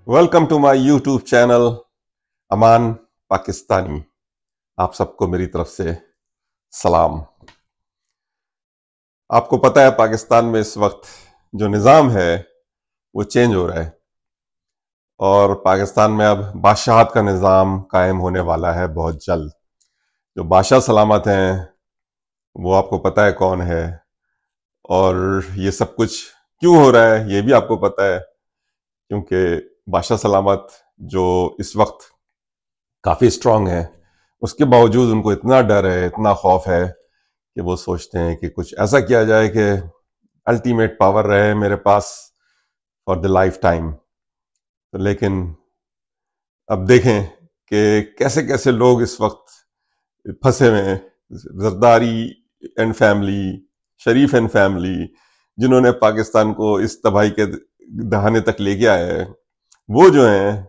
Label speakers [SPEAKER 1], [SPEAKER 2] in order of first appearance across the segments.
[SPEAKER 1] Welcome to my YouTube channel Aman Pakistani. आप सबको मेरी तरफ से सलाम। आपको पता है पाकिस्तान में इस वक्त जो निज़ाम है वो चेंज हो रहा है और पाकिस्तान में अब बादशाहत का निज़ाम कायम होने वाला है बहुत जल्द। जो बादशाह सलामत हैं वो आपको पता है कौन है, और ये सब कुछ क्यों हो रहा है ये भी आपको पता है, क्योंकि बादशाह सलामत जो इस वक्त काफ़ी स्ट्रांग है, उसके बावजूद उनको इतना डर है, इतना खौफ है कि वो सोचते हैं कि कुछ ऐसा किया जाए कि अल्टीमेट पावर रहे मेरे पास फॉर द लाइफ टाइम। तो लेकिन अब देखें कि कैसे कैसे लोग इस वक्त फंसे हुए हैं। Zardari and family, Sharif and family, जिन्होंने पाकिस्तान को इस तबाही के दहाने तक लेके आए हैं, वो जो हैं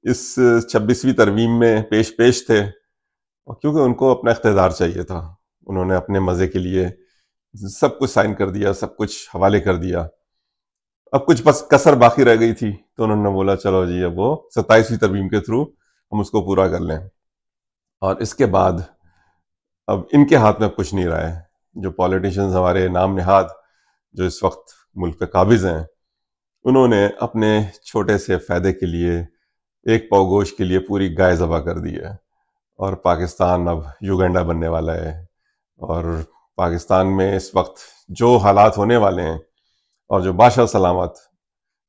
[SPEAKER 1] इस 26वीं तरमीम में पेश पेश थे, और क्योंकि उनको अपना इख्तियार चाहिए था, उन्होंने अपने मज़े के लिए सब कुछ साइन कर दिया, सब कुछ हवाले कर दिया। अब कुछ बस कसर बाकी रह गई थी, तो उन्होंने बोला चलो जी अब वो 27वीं तरमीम के थ्रू हम उसको पूरा कर लें। और इसके बाद अब इनके हाथ में कुछ नहीं रहा है। जो पॉलिटिशियंस हमारे नाम नहाद जो इस वक्त मुल्क पे काबिज हैं, उन्होंने अपने छोटे से फ़ायदे के लिए, एक पाव गोश्त के लिए पूरी गाय ज़बह कर दी है, और पाकिस्तान अब युगांडा बनने वाला है। और पाकिस्तान में इस वक्त जो हालात होने वाले हैं, और जो बादशाह सलामत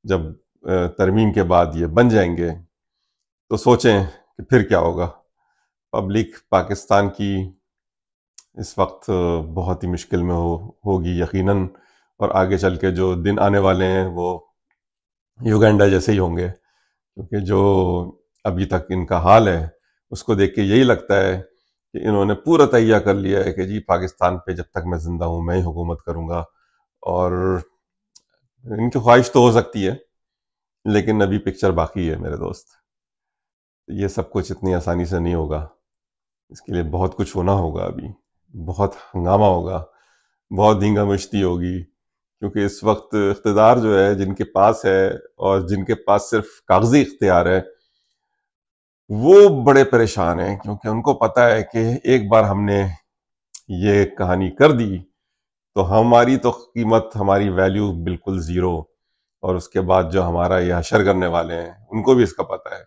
[SPEAKER 1] जब तरमीम के बाद ये बन जाएंगे, तो सोचें कि फिर क्या होगा। पब्लिक पाकिस्तान की इस वक्त बहुत ही मुश्किल में होगी यकीनन, और आगे चल के जो दिन आने वाले हैं वो युगांडा जैसे ही होंगे, क्योंकि जो अभी तक इनका हाल है उसको देख के यही लगता है कि इन्होंने पूरा तैयार कर लिया है कि जी पाकिस्तान पे जब तक मैं जिंदा हूँ मैं ही हुकूमत करूँगा। और इनकी ख्वाहिश तो हो सकती है, लेकिन अभी पिक्चर बाकी है मेरे दोस्त। ये सब कुछ इतनी आसानी से नहीं होगा, इसके लिए बहुत कुछ होना होगा। अभी बहुत हंगामा होगा, बहुत धींगा मस्ती होगी, क्योंकि इस वक्त इख्तियार जो है जिनके पास है, और जिनके पास सिर्फ कागजी इख्तियार है, वो बड़े परेशान हैं, क्योंकि उनको पता है कि एक बार हमने ये कहानी कर दी तो हमारी तो कीमत, हमारी वैल्यू बिल्कुल ज़ीरो। और उसके बाद जो हमारा ये हशर करने वाले हैं उनको भी इसका पता है।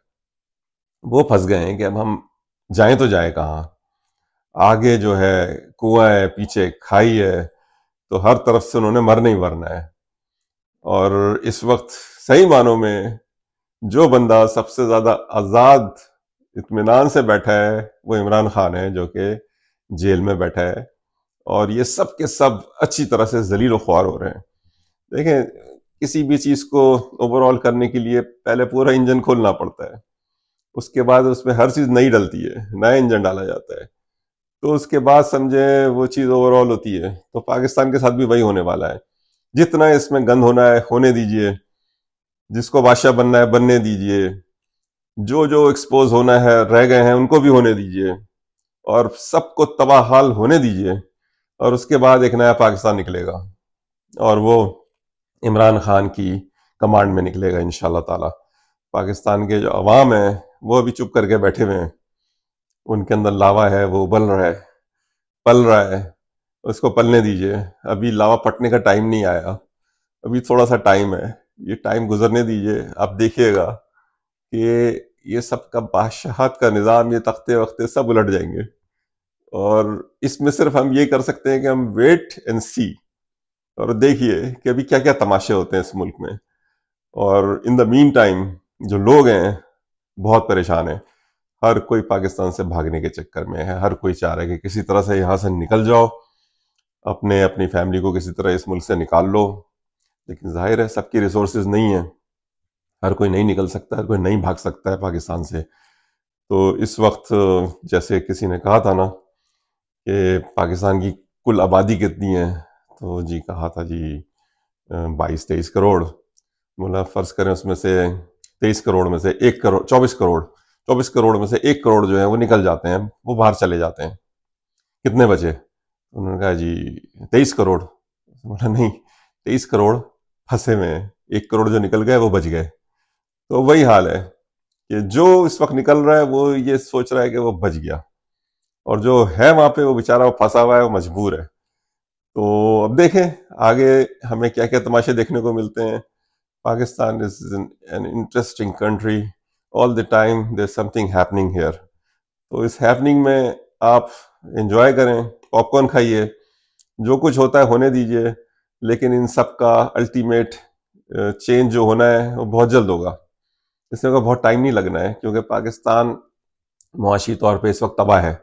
[SPEAKER 1] वो फंस गए हैं कि अब हम जाएं तो जाएं कहाँ। आगे जो है कुआं है, पीछे खाई है, तो हर तरफ से उन्होंने मरना ही मरना है। और इस वक्त सही मानों में जो बंदा सबसे ज़्यादा आज़ाद इत्मीनान से बैठा है वो इमरान खान है, जो कि जेल में बैठा है, और ये सब के सब अच्छी तरह से जलील ख्वार हो रहे हैं। देखें, किसी भी चीज़ को ओवरऑल करने के लिए पहले पूरा इंजन खोलना पड़ता है, उसके बाद उसमें हर चीज़ नई डलती है, नया इंजन डाला जाता है, तो उसके बाद समझे वो चीज़ ओवरऑल होती है। तो पाकिस्तान के साथ भी वही होने वाला है। जितना इसमें गंद होना है होने दीजिए, जिसको बादशाह बनना है बनने दीजिए, जो जो एक्सपोज होना है रह गए हैं उनको भी होने दीजिए, और सबको तबाहाल होने दीजिए। और उसके बाद एक नया पाकिस्तान निकलेगा, और वो इमरान खान की कमांड में निकलेगा इंशाल्लाह ताला। पाकिस्तान के जो अवाम है वो अभी चुप करके बैठे हुए हैं, उनके अंदर लावा है, वो उबल रहा है, पल रहा है, उसको पलने दीजिए। अभी लावा पटने का टाइम नहीं आया, अभी थोड़ा सा टाइम है, ये टाइम गुजरने दीजिए। आप देखिएगा कि ये सब का बादशाहत का निज़ाम, ये तख्ते वख्ते सब उलट जाएंगे। और इसमें सिर्फ हम ये कर सकते हैं कि हम वेट एंड सी, और देखिए कि अभी क्या क्या तमाशे होते हैं इस मुल्क में। और इन द मीन टाइम जो लोग हैं बहुत परेशान हैं। हर कोई पाकिस्तान से भागने के चक्कर में है, हर कोई चाह रहा है कि किसी तरह से यहाँ से निकल जाओ, अपने अपनी फैमिली को किसी तरह इस मुल्क से निकाल लो। लेकिन जाहिर है सबकी रिसोर्सेज नहीं है, हर कोई नहीं निकल सकता, हर कोई नहीं भाग सकता है पाकिस्तान से। तो इस वक्त जैसे किसी ने कहा था ना कि पाकिस्तान की कुल आबादी कितनी है, तो जी कहा था जी 22-23 करोड़। बोला फ़र्ज़ करें उसमें से 23 करोड़ में से 1 करोड़, 24 करोड़, 24 करोड़ में से 1 करोड़ जो है वो निकल जाते हैं, वो बाहर चले जाते हैं, कितने बचे? उन्होंने कहा जी 23 करोड़। बोला नहीं, 23 करोड़ फंसे हुए हैं, 1 करोड़ जो निकल गए वो बच गए। تو وہی حال ہے کہ جو اس وقت نکل رہا ہے وہ یہ سوچ رہا ہے کہ وہ بچ گیا، اور جو ہے وہاں پہ وہ بیچارہ وہ پھنسا ہوا ہے، وہ مجبور ہے. تو اب دیکھیں آگے ہمیں کیا کیا تماشے دیکھنے کو ملتے ہیں. Pakistan is an interesting country. All the time there something happening here. تو اس ہیپننگ میں آپ انجوائے کریں، پاپ کارن کھائیے، جو کچھ ہوتا ہے ہونے دیجئے، لیکن ان سب کا الٹیمیٹ چینج جو ہونا ہے وہ بہت جلد ہوگا. اس میں بہت ٹائم نہیں لگنا ہے، کیونکہ پاکستان معاشی طور پہ اس وقت تباہ ہے.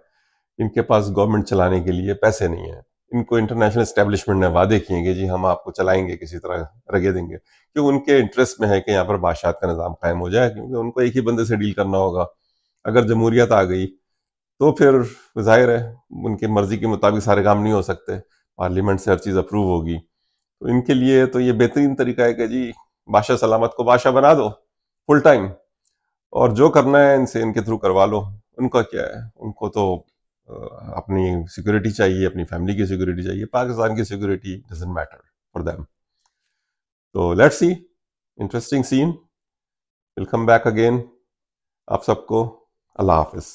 [SPEAKER 1] ان کے پاس گورنمنٹ چلانے کے لیے پیسے نہیں ہیں. ان کو انٹرنیشنل اسٹیبلشمنٹ نے وعدے کیے کہ جی ہم آپ کو چلائیں گے، کسی طرح رگے دیں گے، کیونکہ ان کے انٹرسٹ میں ہے کہ یہاں پر بادشاہت کا نظام قائم ہو جائے، کیونکہ ان کو ایک ہی بندے سے ڈیل کرنا ہوگا. اگر جمہوریت آ گئی تو پھر ظاہر ہے ان کی مرضی کے مطابق سارے کام نہیں ہو سکتے، پارلیمنٹ سے ہر چیز اپروو ہوگی. تو ان کے لیے تو یہ بہترین طریقہ ہے کہ جی بادشاہ سلامت کو بادشاہ بنا دو فل ٹائم، اور جو کرنا ہے ان سے ان کے تھرو کروا لو. ان کا کیا ہے، ان کو تو اپنی سیکورٹی چاہیے، اپنی فیملی کی سیکورٹی چاہیے. پاکستان کی security doesn't matter for them. تو let's see, interesting scene. Welcome back again. آپ سب کو اللہ حافظ.